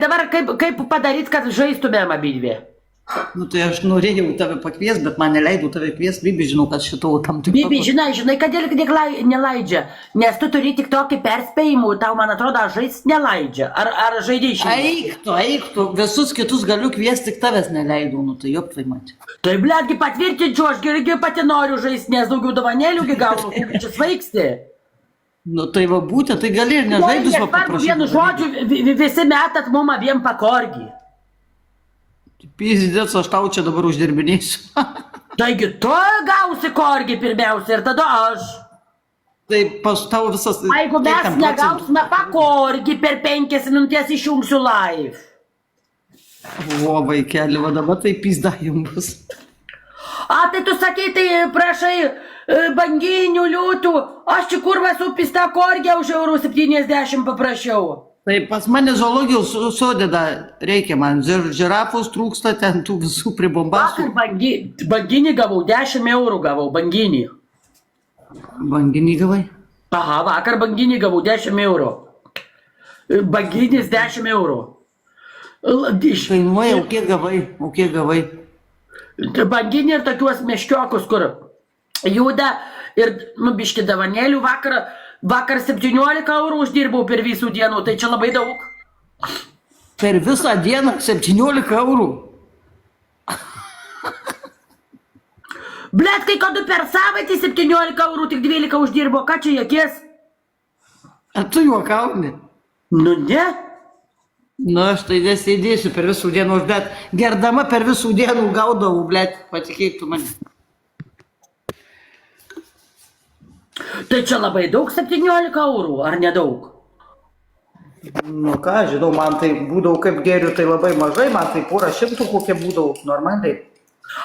Dabar kaip padaryti, kad žaistumėm abidvi? Nu tai aš norėjau tave pakviesti, bet man neleido tave kviesti. Bibi, žinau, kad šito tam tik... Bibi, žinai, kodėl neleidžia? Nes tu turi tik tokį perspėjimų, tau, man atrodo, žais neleidžia. Ar žaidai šiandien? Eik tu, visus kitus galiu kviesti, tik tavęs neleidau, nu tai jop tai matė. Tai, blėtgi, patvirtinčiau, aš irgi pati noriu žaisti, nes daugiau dovanėlių gaunu, kaip čia svaigsti. Nu tai va būtent, tai gali ir nežaidus va paprašyti. Vienu žodžiu, visi metat mum abiem pakorgį. Pizdėts, aš tau čia dabar uždirbinėsiu. Taigi tu gausi korgį pirmiausia ir tada aš. Tai pas tau visas... Jeigu mes negausime pakorgį, per 5 minutės išjungsiu live. O, vaikeli, va dabar tai pizda jums bus. A, tai tu sakai, tai prašai banginių liūtų, aš čia kurva su pista korgė už €70 paprašiau. Tai pas mane zoologijos sodeda reikia man, žirafos trūksta, ten tų visų pribombasų. Vakar banginį gavau, 10 eurų gavau, banginį. Banginį gavai? Aha, vakar banginį gavau, 10 eurų. Banginis 10 eurų. Kainuoja, o kiek gavai? Banginį ir tokiuos meškiokus, kur juda ir nubiški davanėlių Vakar 17 eurų uždirbau per visų dienų, tai čia labai daug. Per visą dieną 17 eurų? Blet, kai kada per savaitę 17 eurų, tik 12 uždirbo, ką čia jokės? A tu juokauni? Nu ne. Nu aš tai nesėdėsiu per visų dienų, bet gerdama per visų dienų gaudavau, blet, patikėk tu mane. Tai čia labai daug 17 eurų, ar nedaug? Nu ką, žinau, man tai būdavo kaip geriu, tai labai mažai, man tai porą šimtų kokie būdavo, normaliai.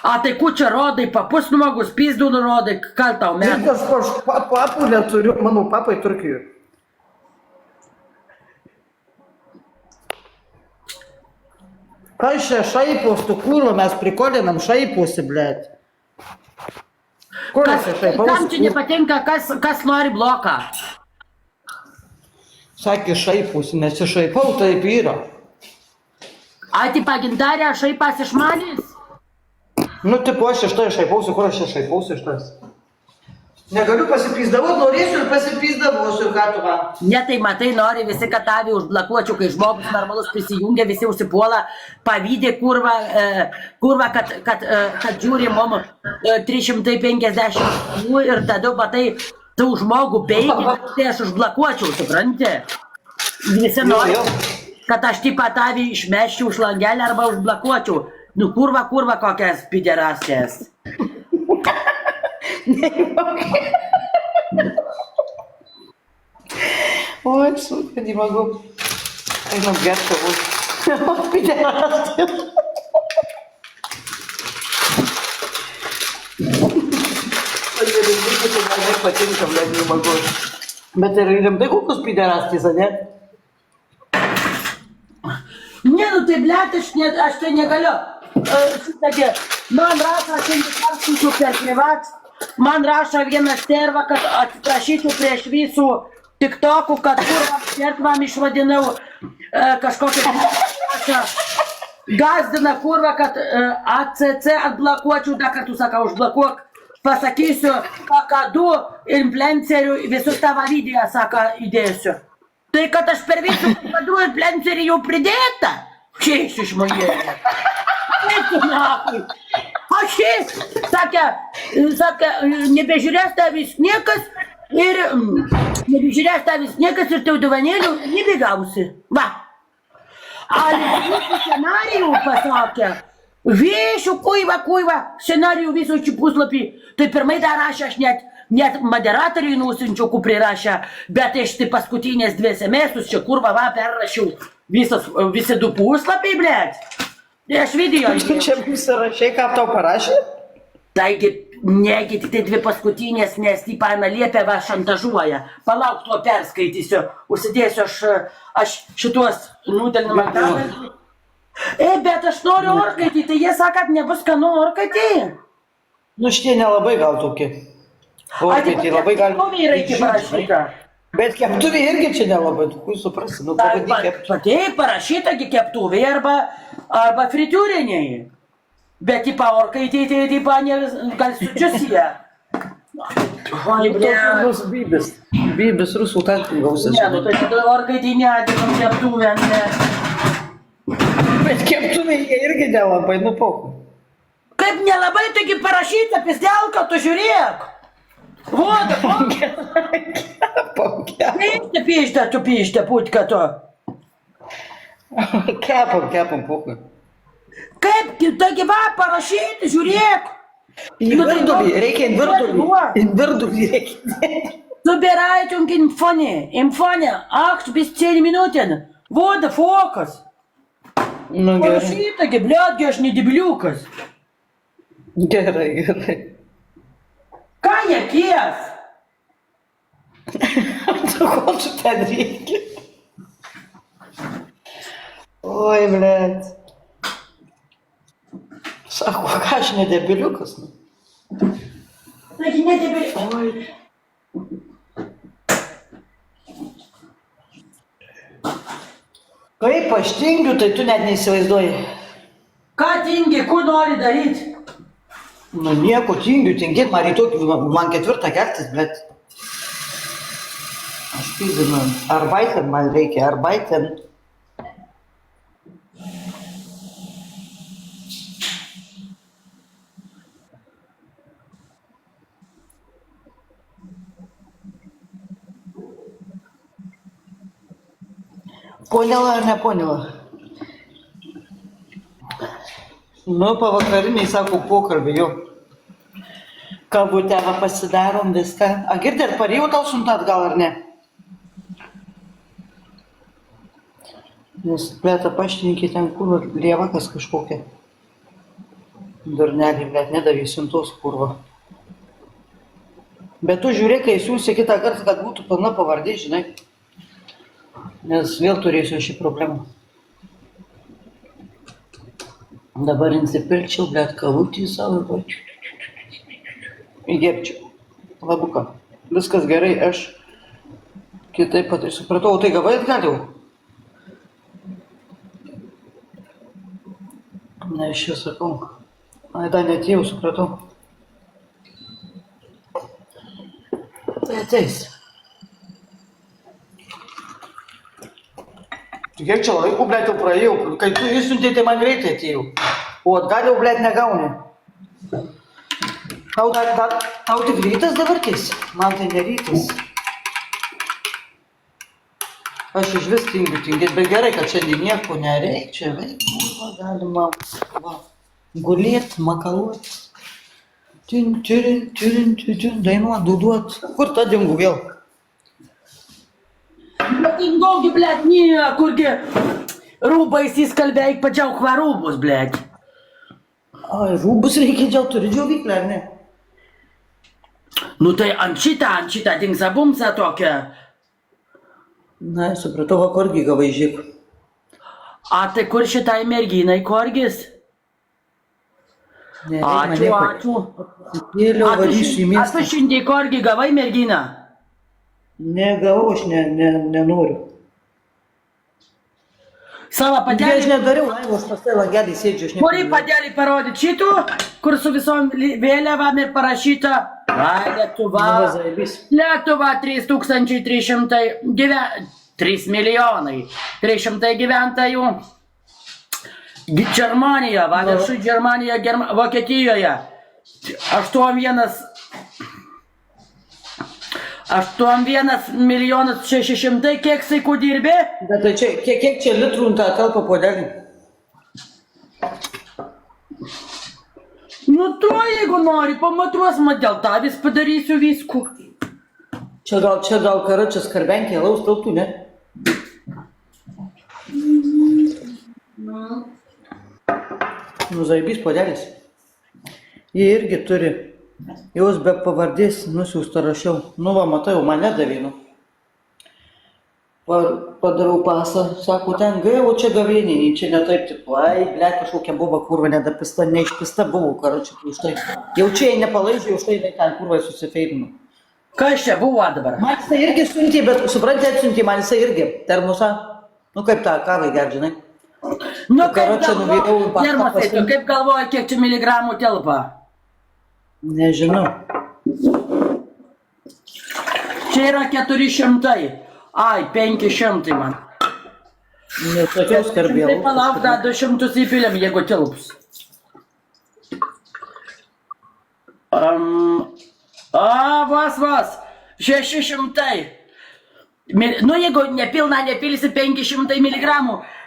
A tai ku čia rodai, papus numagus, pizdų nurodai, ką tau metai? Nes aš papų neturiu, mano papai Turkijoje. Ką čia šaipos, tu kūlo, mes prikolinam šaiposi, blet. Kam čia nepatinka, kas nori bloką? Sakė šaipusi, nesišaipau, taip yra. A, tipo, gintarė, šaipas iš manęs? Nu, tipo, aš iš tai šaipausi, kur aš čia šaipausi iš tas? Negaliu pasipysdavot, norėsiu ir pasipysdavosiu, ką tu man. Ne, tai matai, nori visi, kad tavį užblokuočiau, kai žmogus normalus prisijungia, visi užsipuola, pavydė kurva, kad žiūri mum 350 ir tada, matai, tu žmogų peikė, tai aš užblokuočiau, supranti? Visi nori, kad aš tipo tavį išmeščiau iš langelį arba užblokuočiau. Nu, kurva, kokias piderastės. Ой, сука, не могу. Einam gerti kavos. Piderastė. Man nepatinka, blėt, не могу. Bet ir rimtai kokius piderastės, ne? Ne, nu tai, blėt, aš tai negaliu. Šitągi, man rašo, šiandien perskaičiu per privat, man rašo vienas terva, kad atsiprašyčiau prieš visų tiktokų, kad kurvam šertvam išvadinau kažkokią gazdina kurva, kad ACC atblokuočiau, dar kartu sakau, užblokuok, pasakysiu, kakadu influencerių visus tavo video, sako, įdėsiu. Tai, kad aš per visų kakadu influencerį jau pridėta, šiais iš mojėje. Aš sakė, nebežiūrės tavęs niekas ir tau dovanėlių nebegausi. Va. Visų scenarijų pasakė, vėšių, kuiva, scenarijų visų čia puslapį. Tai pirmai dar rašė, aš net moderatoriui nusinčiau, kur prirašė, bet aš tai paskutinės 2 SMS čia kurva va perrašiau visi 2 puslapiai, blėt. Tai aš video įdėjau. Čia pasirašai, ką tau parašė? Taigi, negi tik tai 2 paskutinės, nes tipana liepia va šantažuoja. Palauk, tuo perskaitysiu, užsidėsiu aš šituos nutelinimą. Bet aš noriu orkaitį, tai jie sako, kad nebus skanu orkaitį. Nu šitie nelabai gal tokie. Orkaitį labai gali... Vyrai parašyta. Bet keptuvė irgi čia nelabai, tu kui suprasi, nu pavadyk keptuvė. Patei parašyta keptuvė arba fritiūriniai. Bet tipo orkaitė, tai tipo gal sučiusie. Oi, Tos bybis. Bybis rusų tankų gausis. Ne, nu tai tada orkaitė nedėkam keptuvę, ne. Bet keptuvė jie irgi nelabai, nu pokų. Kaip nelabai taigi parašyta, pizdelka, tu žiūrėk. Voda, piešta, tu piešta, putka tu. Kepam pokų. Kaip, taigi va, parašyti, žiūrėk. Į virdulį, reikia į virdulį reikia. Собирайте инфоне, ах, без 10 минутин. Вода, фокус. Nu gerai. Parašyta, blėt, aš ne debiliukas. Gerai. Ką jie kies? Tu ko tu ten reikia? Oi, blėt. Sako, ką aš ne debiliukas? Taigi ne debiliukas. Oi. Kaip aš tingiu, tai tu net neįsivaizduoji. Ką tingi, kur nori daryti? Nu nieko tingiu, tingėt, man rytoj, man 4 keltis, bet... Aš pizinu, arbaiten man reikia, arbaiten. Poněla ar neponěla? Nu, pavakariniai, sako, pokalbį jau. Kabutę va pasidarom viską. A girdėt, parėjau tau suntat gal ar ne? Nes plėta paštininkė ten kurva, lievakas kažkokia. Durnelį, blėt, nedavė siuntos kurva. Bet tu žiūrėk, kai siūsi kitą kartą, kad būtų pilna pavardė, žinai. Nes vėl turėsiu šį problemą. Dabar insipilčiau, blėt, kavutį savo. Įgerčiau. Labuką. Viskas gerai, aš kitaip pat supratau. O tai gavai atgaliau? Ne, aš čia sakau. Ai, dar netėjau, supratau. Tai ateis. Kiek čia laiko, blėt, jau praėjau. Kai tu išsiuntė, tai man greitai atėjau. O atgaliau, blėt, negauni. Tau tik rytas dabar keis? Man tai ne rytas. Aš iš vis tingiu, bet gerai, kad šiandien nieko nereik. Čia veikla, galima gulėt, makaluot. Dainuot, duduot. Kur ta dingu vėl? Dingogi, blėt, niekurgi. Rūbais įskalbėk, padžiauk va rūbus, blėt. Ai, rūbus reikia džiauk, turi džiovyklę, ar ne? Nu tai ant šitą dingsa bumsa tokia. Na, supratau, va korgį gavai, žiūrėk. A tai kur šitai merginai korgis? Ačiū. Vėliau varysiu į A miestą. tu šiandien korgį gavai merginą? Negavau, aš nenoriu. Savo Aš padelį. nedariau, aš pas tai langelį sėdžiu, aš Kuri padelį parodyti šitų, kur su visom vėliavam ir parašyta. Vai, Lietuva. Lietuva 3 milijonai 300 gyventojų. Germanija, va, viršui Germanija, Vokietijoje. 8 milijonas 600, kiek saikų dirbė? Bet tai čia, kiek čia litrų tą telpa puodelį? Nu to, jeigu nori, pamatuos, dėl tą vis padarysiu viskų. Čia gal karačias karbenkė, laus tautų, ne? Nu, zaibys puodelis. Jie irgi turi. Jos be pavardės nusiųstą rašiau. Nu, va, matai, jau mane davė, nu. Padarau pasą, sako, ten gavau, čia gavėninį, čia ne taip, tipo, ai, ble, kažkokia buvo kurva, nedapista, neišpista buvo, karočiui, už tai. Jau čia jai nepalaidžiu, už tai ten kurva susifeirinu. Kas čia buvo dabar? Man jisai irgi siuntė, bet suprantate, atsiuntė man jisai irgi termosą. Nu kaip tą kavą ger, žinai. Nu, karočią nuviriau į paštą Termosai, tu pasiimt. kaip galvoji, kiek čia miligramų telpa? Nežinau. Čia yra 400. Ai, 500 man. Nesakiau Tai skarbėlų. palauk, dar 200 įpiliam, jeigu tilps. Vas, 600. Nu, jeigu nepilna, nepilsi 500 mg,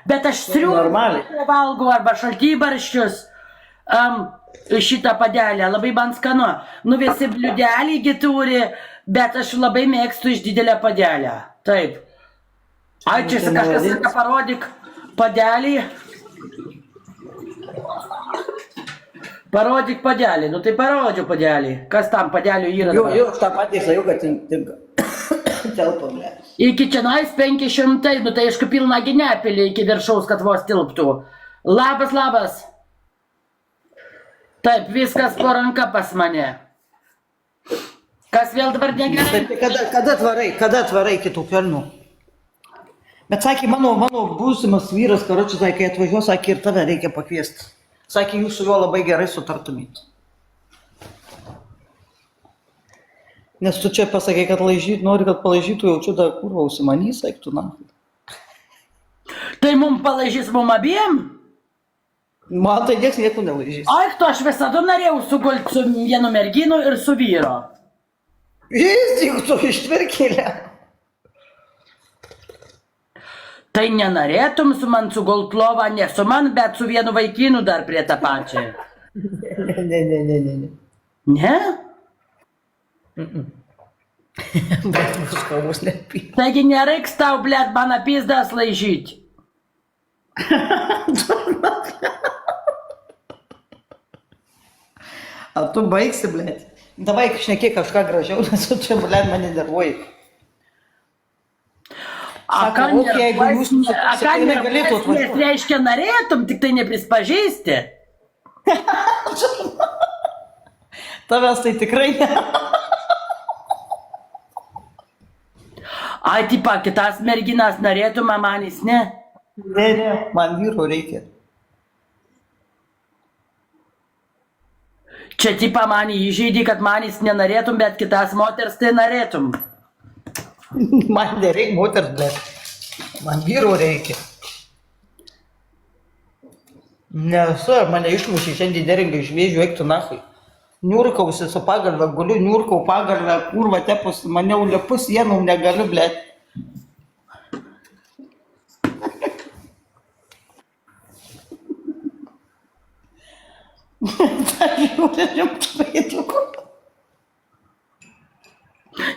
bet aš Normaliai. sriubą valgau arba šaltybarščius. Šitą padelę, labai man skanu. Nu, visi bliudelį turi, bet aš labai mėgstu iš didelę padelę. Taip. Ai, čia Tai kažkas maladėc. sako, parodyk padelį. Parodyk padelį, nu tai parodžiu padelį. Kas tam padelių yra? Jo, dabar? jo, aš tą patį sakiau, kad tinka. Telpa, ble. Iki čia nais 500, nu tai aišku pilna ginepilį iki viršaus, kad vos tilptų. Labas. Taip, viskas po ranka pas mane. Kas vėl dabar negerai? Tai kada atvarai kitų pelnų? Bet sakė, mano būsimas vyras, karočiui, sakė, kai atvažiuos, sakė, ir tave reikia pakviesti. Sakė, jūs su juo labai gerai sutartumėt. Nes tu čia pasakė, kad nori, kad palaižytų, jaučiu, dar kurva užsimanys, saiktų, na. Tai mums palaižys mum abiem? Man tai nieks nieko nelaižys. Ai, tu aš visada norėjau sugulti su vienu merginu ir su vyro. Jis tik tu ištvirkėlė. Tai nenorėtum su man sugult lovą, ne su man, bet su vienu vaikinu dar prie tą pačią. Ne. Ne? Bet kažką bus nepy. Taigi nereiks tau, blėt, man apizdas laižyti. A tu baigsi, blėt. Davai, šnekėk kažką gražiau, nes tu čia, blėt, mane nervuoji. Sako, ok, jeigu jūs ką negalėtų atvažiuoti. reiškia norėtum, tik tai neprispažįsti. Tavęs tai tikrai ne. Ai, tipa, kitas merginas norėtum, o manis ne. Ne, man vyro reikia. Čia tipa manį įžeidė, kad manis nenorėtum, bet kitas moters tai norėtum. Man nereikia moters, blėt. Man vyro reikia. Nesu, mane išmušė šiandien neringai iš vėžių, eik tu nahui. Niurkausi su pagalve, guliu, niurkau pagalve, kurva tepus, maniau lepus sienom negaliu, blėt.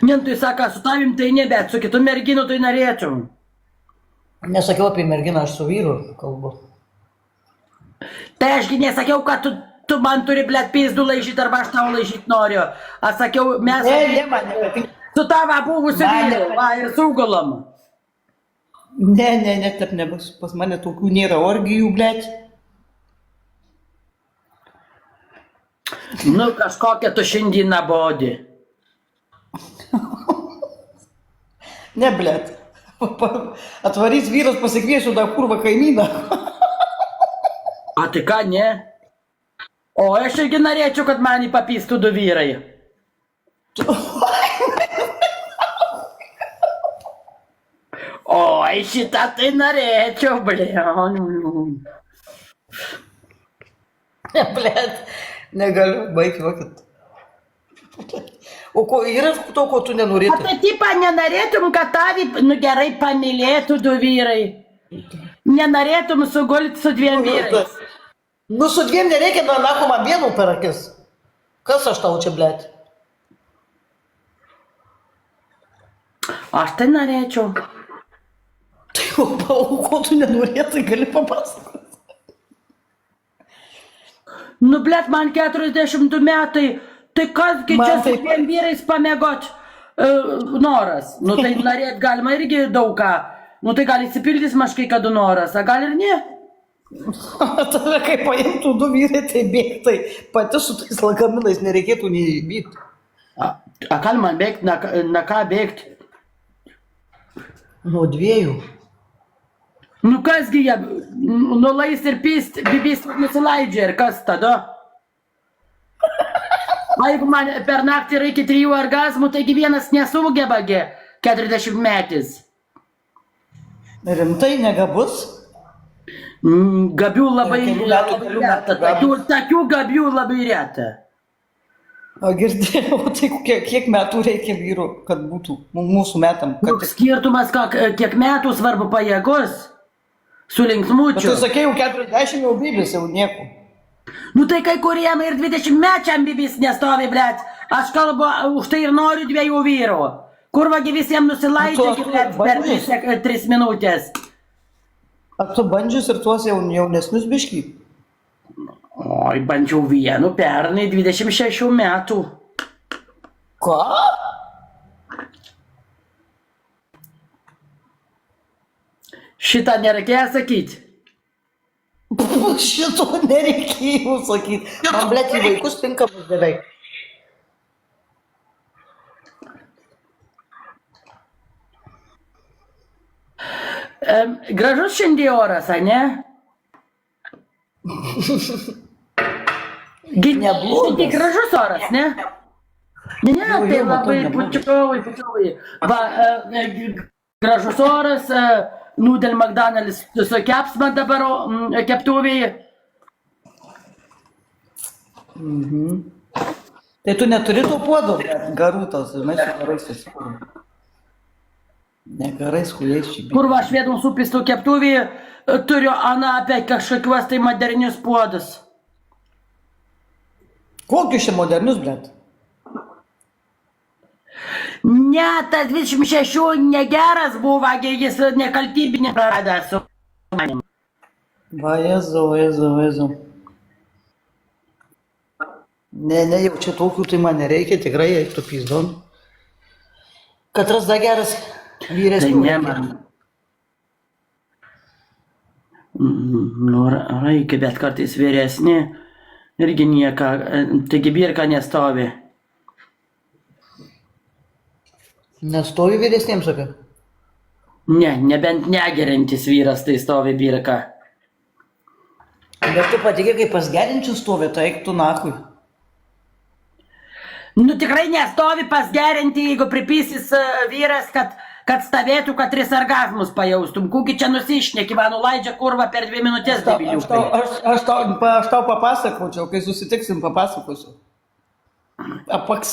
Ne, tai sako, su tavim tai ne, bet su kitu merginu tai norėtum. Nesakiau apie merginą, aš su vyru kalbu. Tai ašgi nesakiau, kad tu man turi, blėt, pizdu laižyti arba aš tau laižyti noriu. Aš sakiau, mes Ne, man nepatinka. su tava buvusiu Man vyru, nepatinka. va, ir sugulam. Ne, taip nebus. Pas mane tokių nėra orgijų, blėt. Nu, kažkokia tu šiandien nabodi. Ne, blėt. Atvarys vyras, pasikviesiu tą kurvą kaimyną. A tai ką, ne? O aš irgi norėčiau, kad manį papystų du vyrai. Oi, šitą tai norėčiau, blė. Ne, blėt. Negaliu, baigti. O ko yra to, ko tu O nenorėtum? tai tipą nenorėtum, kad tavį, nu gerai, pamylėtų du vyrai. Nenorėtum sugulti su dviem vyrais. Nu, su dviem nereikia, nu, nako man vienu per akis. Kas aš tau čia, blėt? Aš tai norėčiau. Tai o ko tu nenorėtai, gali papasakoti. Nu, blėt, man 42 metai. Tai kasgi Man čia su taip dviem vyrais pamėgot noras. Nu, tai norėt galima irgi daug ką. Nu, tai gali įsipildys mažkai, kad noras, a gal ir ne? Tave kai paimtų du vyrai, tai bėgtai. Pati su tais lagaminais nereikėtų nei byti. A ką man bėgt, na ką bėgt? Nuo 2. Nu kasgi jie, nulais ir pyst, bibys nusileidžia ir kas tada? O jeigu man per naktį reikia 3 orgazmų, taigi vienas nesugebagi 40 metais. Rimtai negabus? Gabių labai Kelių metų, kelių reta, metų tokių gabių labai reta. O girdėjau, tai kiek metų reikia vyrų, kad būtų mūsų metam? Kad... Koks skirtumas, kiek metų svarbu pajėgus su Bet linksmučiu. tu sakei, jau 40 jau bibis, jau nieko. Nu tai kai kuriem ir 20 mečiam bibis nestovi, blėt. Aš kalbu, už tai ir noriu 2 vyrų. Kurvagi visiems nusilaidžia, blėt, per 3 minutės. Ar tu bandžius ir tuos jaunesnius biškį? Oi, bandžiau vienu pernai 26 metų. Ką? Šitą nereikėjo sakyti. Šito nereikėjo sakyti. Man, blėt, į vaikus tinkamas beveik. Gražus šiandien oras, a ne? Neblogas. Gražus oras, ne? Ne, tai Jo, matau, labai neblogas. pučiovai. Va, gražus oras, nudel McDonald's sukeps man dabar keptuvėje. Tai tu neturi to puodo, bet garutas, žinai, su garais susikūrė. Ne garais, kujais šį. Kur va švedų supistų keptuvėje turiu apie kažkokiuos tai modernius puodus. Kokius čia modernius, blėt? Ne, tas 26 negeras buvo, jis nekaltybinį praradęs su manim. Va, Jezu. Ne, jau čia tokių tai man nereikia, tikrai eiktų pyzdon. Katras da geras Tai vyresnių. ne man. Nu, reikia, bet kartais vyresni irgi nieka, taigi birka nestovi. Nestovi vyresniems, sakai? Ne, nebent negerintis vyras tai stovi birka. Bet tu patikė, kai pas gerinčius stovi, tai eik tu nakui. Nu tikrai nestovi pas gerinti, jeigu pripysis vyras, kad stovėtų, kad 3 orgazmus pajaustum. Kūgi čia nusišneki, man nuleidžia kurva per 2 minutės debiliukai. Aš tau papasakočiau, kai susitiksim, papasakosiu. Apaks.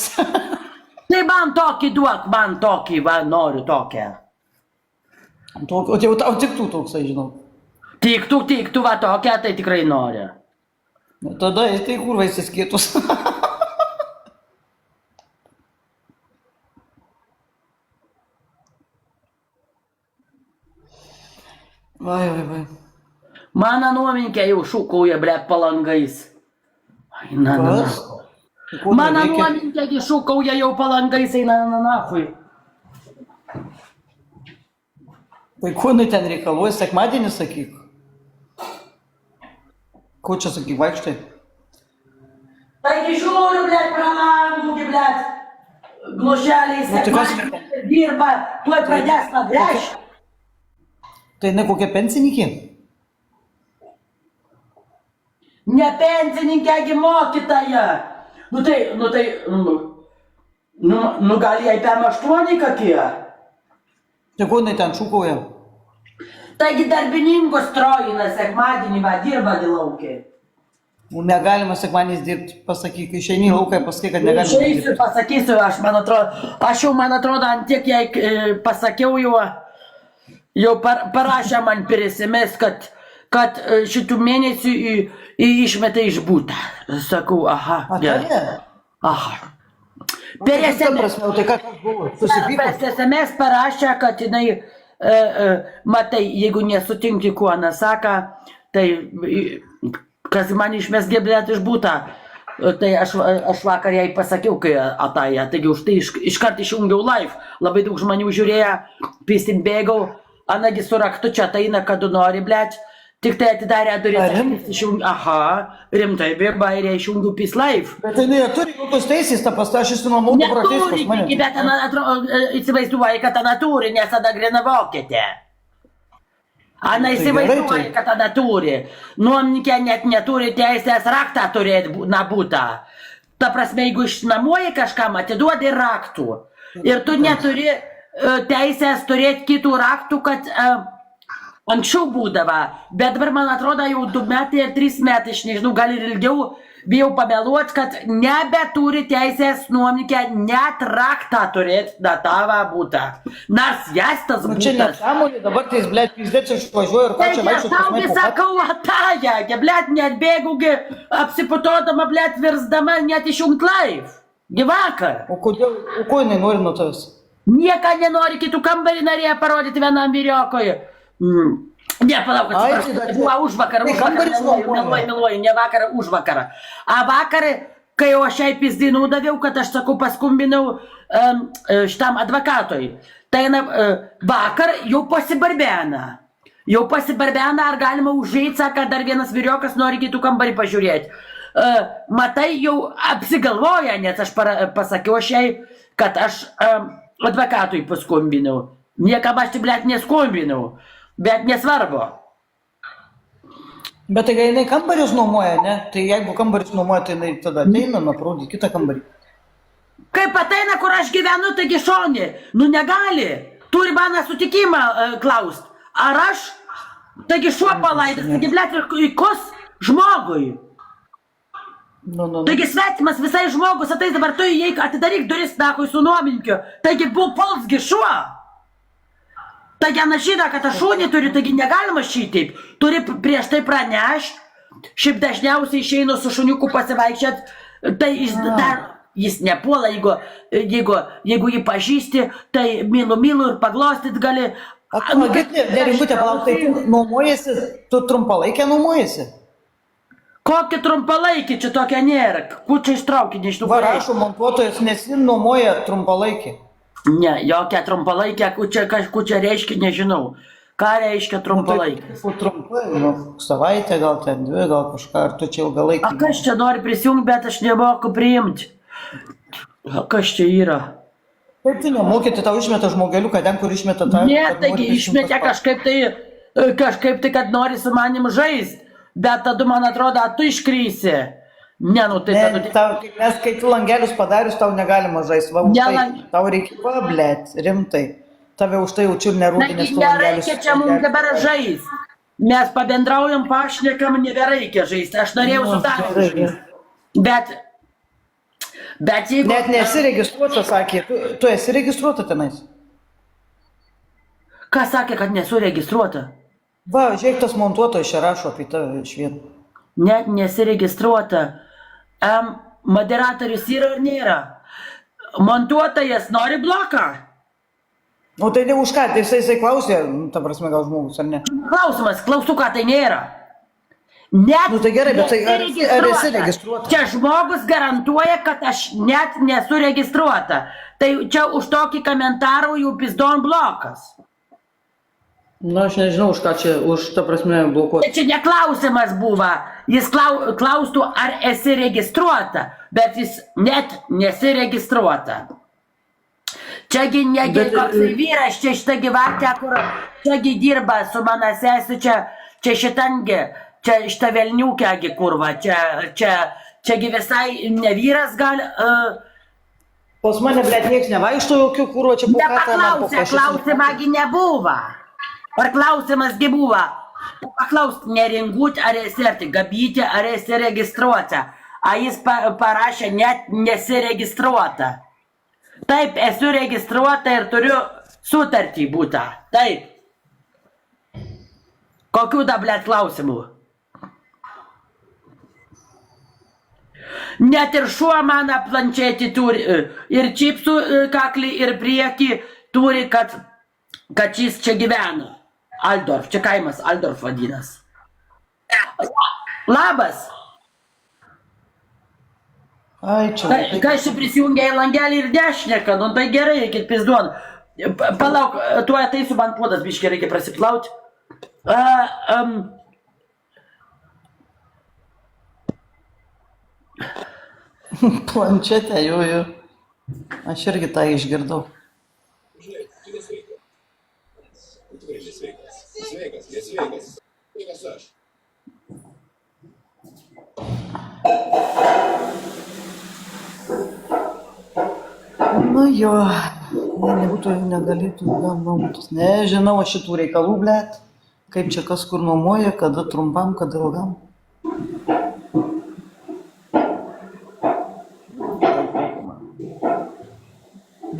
Tai man tokį duok, man tokį, va, noriu tokią. O jau tau tiktų toksai, žinau. Tiktų, va tokią, tai tikrai noriu. Tada tai kurva įsiskėtus. Vai. Mano nuominkė jau šūkauja, ble, palangais. Ai, na. Mano nuominkė šūkauja jau palangais, eina nafui. Tai ko jinai ten reikaluoja, sekmadienį sakyk. Ko čia sakyk, vaikštai? Taigi žiūriu, ble, pralangų, ble, glušeliai sekmadienį dirba, tuoj pradės pagręžti. Tai ne kokia pensininkė? Ne pensininkė, gi mokytoja. Nu gal jai PM8 kokie? Tai ko jinai ten šūkauja? Taigi darbininkus trojina sekmadienį, va, dirba dilaukiai. Negalima sekmadieniais dirbti, pasakyk, išeini į lauką, pasakyk, kad negalima Išeisiu, dirbti. pasakysiu, aš jau, man atrodo, antiek jai pasakiau jau parašė man per SMS, kad šitų mėnesių išmeta iš būtą. Sakau, aha. Gerai. Aha. Per SMS. Tai ką buvo? Susipyko? Per SMS parašė, kad jinai, matai, jeigu nesutinki, kuo nesaka, tai kas man išmes geblėt iš būtą. Tai aš vakar jai pasakiau, kai ataja, taigi už tai iškart išjungiau live, labai daug žmonių žiūrėjo, pistin bėgau, anagi su raktu čia ateina, kad nori, blėt, Tik tai atidarė duris, Ar aš išjungiu, aha, rimtai, bėba ir išjungiu Peace Life. Bet tai neturi kokios teisės, ta pas aš išsinuomau pratys Neturi, pas mane. bet ten įsivaizduoja, kad ten turi, nes tada grina vokietė. Ana įsivaizduoja, kad tada turi. Nuomininkė net neturi teisės raktą turėti būtą. Ta prasme, jeigu išnamuoji kažkam, atiduodi raktų. Ir tu neturi teisės turėti kitų raktų, kad anksčiau būdava. Bet dabar, man atrodo, jau 2 metai ar 3 metai, aš nežinau, gal ir ilgiau, bijau pameluoti, kad nebeturi teisės nuomininkė net raktą turėti na tavo būtą. Nors jas tas Nu čia būtas. nesąmonė, dabar tai jis, blėt, pizdėt, aš išvažiuoju ir ką Tai čia aš vaikščiu pas taugi mane. sakau, ataja, blėt, net bėgugi, apsiputodama, blėt, virsdama, net išjungt live. Gyvakar. O kodėl, o ko jinai nori nuo tavęs? Nieka nenori kitų kambarį norėjo parodyti vienam vyriokoj. Ne, palauk, Ai, atsiprašau, tai dar- buvo užvakar, tai kambarys nuomoja. meluoju, ne vakar, užvakarą. A vakar, kai jau aš jai pizdį nudaviau, kad aš sakau, paskumbinau šitam advokatui. Tai vakar jau pasibarbena. Jau pasibarbena, ar galima užeiti, sako, dar vienas vyriokas nori kitų kambarį pažiūrėti. Matai, jau apsigalvoja, nes aš pasakiau aš jai, kad aš advokatui paskumbinau. Niekam aš tai, blėt, neskumbinau, bet nesvarbu. Bet tai jinai kambarius nuomoja, ne? Tai jeigu kambarius nuomoja, tai jinai tada ateina, nuparodyti kitą kambarį. Kaip ateina, kur aš gyvenu, taigi šonė, nu negali. Turi mano sutikimą klaust. Ar aš, taigi šuo palaidas, taigi, blėt, kos žmogui. Nu. Taigi svetimas visai žmogus ateis dabar, tu įeik, atidaryk duris, nakui, su nuominkiu. Taigi buvo polsgi šuo. Taigi anašyda, kad aš šunį turiu, taigi negalima šitaip. Turi prieš tai pranešti. Šiaip dažniausiai išeinu su šuniuku pasivaikščiat, tai jis nepuola, jeigu jį pažįsti, tai mylu ir paglostyt gali. Nerimutė, palauk, tai tu nuomojasi, tu trumpalaikę nuomojasi? Kokį trumpalaikį čia tokia nėra? Kur čia ištraukė, nežinau. Varašo montuotojas nuomoja trumpalaikį. Ne, jokia trumpalaikė, kur čia reiškia, nežinau. Ką reiškia trumpalaikė? Trumpai, savaitę, gal ten 2, gal kažką, ar tu čia ilgalaikį. A kas čia nori prisijungti, bet aš nemoku priimti. A kas čia yra? Kaip tu nemokyti, tau išmeta žmogeliuką ten, kur išmeta tą... Ne, taigi išmetė kažkaip tai, kad nori su manim žaisti. Bet tada, man atrodo, tu iškrysi. Ne, nu tai tada... Nes kai tu langelius padarius, tau negalima žaisti. Va, už tai tau reikia, va, blėt, rimtai. Tave už tai jaučiu ir nerūpinės tu langelius. Nereikia čia mums dabar žaisti. Mes pabendraujam, pašnekam, nebereikia žaisti. Aš norėjau su tavimi žaisti. Bet jeigu... Net nesi registruota, sakė. Tu esi registruota tenais? Kas sakė, kad nesu registruota? Va, žiūrėk, tas montuotojas čia rašo apie tave iš vien. Net nesiregistruota. Moderatorius yra ar nėra? Montuotojas nori bloką? O tai ne už ką, tai jisai klausė, ta prasme, gal žmogus, ar ne? Klausimas, klaustuką tai nėra. Net Nu tai gerai, bet tai ar esi registruota? Čia žmogus garantuoja, kad aš net nesu registruota. Tai čia už tokį komentarą jau pizdon blokas. Na, aš nežinau, už ką čia, už, ta prasme, blokuoti. Čia neklausimas buvo. Jis klaustų, ar esi registruota, bet jis net nesiregistruota. Čiagi negi koks vyras, čia šitą gyvatę, kur čiagi dirba su mano sesiu, čia šitangi, čia šitą velniukę, kurva, čiagi visai ne vyras gali... Pas mane, blėt, nieks nevaikšto jokių kurvo, čia buvo Nepaklausė, klausimągi nebuvo. Ar klausimasgi buvo? Paklausk, neringut, ar esi gabyti, ar esi registruota. A jis parašė, net nesiregistruota. Taip, esu registruota ir turiu sutartį būtą. Taip. Kokių da, blėt, klausimų? Net ir šuo mano planšetį turi, ir čipsų kaklį, ir priekį turi, kad jis čia gyvena. Aldorf, čia kaimas Aldorf vadinas. Labas. Ai, čia. Kas čia prisijungia į langelį ir nešneka, nu tai gerai, reikėt pizduon. Palauk, tu ateisiu, man puodas biškai reikia prasiplauti. Planšetė, jo. Aš irgi tą išgirdau. Nu jo, jei nebūtų, negalėtų nuomotis. Nežinau aš šitų reikalų, blėt. Kaip čia kas kur nuomoja, kada trumpam, kada ilgam.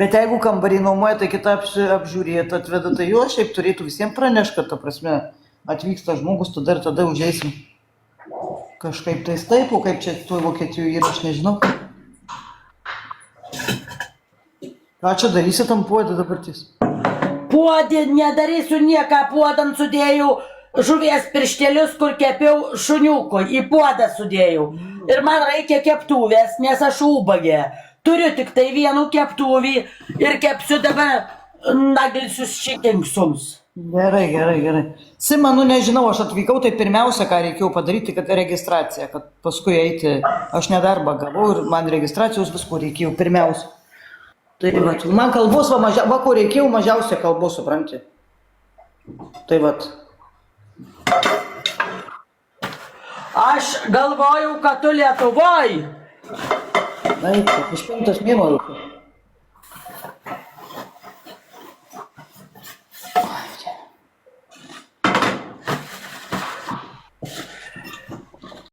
Bet jeigu kambarį nuomoja, tai kitą apžiūrėti atveda, tai jo šiaip turėtų visiems pranešti, kad, ta prasme, atvyksta žmogus, tada ir tada užeisim. Kažkaip tais taip, o kaip čia tuo Vokietijoje yra, aš nežinau. Ką čia darysi tam puodė dabartis? Puodė nedarysiu nieką, puodant sudėjau žuvies pirštelius, kur kepiau šuniuko, į puodą sudėjau. Ir man reikia keptuvės, nes aš ubagė. Turiu tik tai vienų keptuvį ir kepsiu dabar nagelsius šikingsums. Gerai. Simonu, nežinau, aš atvykau, tai pirmiausia, ką reikėjo padaryti, kad registracija, kad paskui eiti, aš nedarbą gavau ir man registracijos visko reikėjo pirmiausia. Tai va, man kalbos, va ko reikėjo, mažiausia kalbos, supranti. Tai va. Aš galvojau, kad tu Lietuvoj. Na, iš 5 mėnų.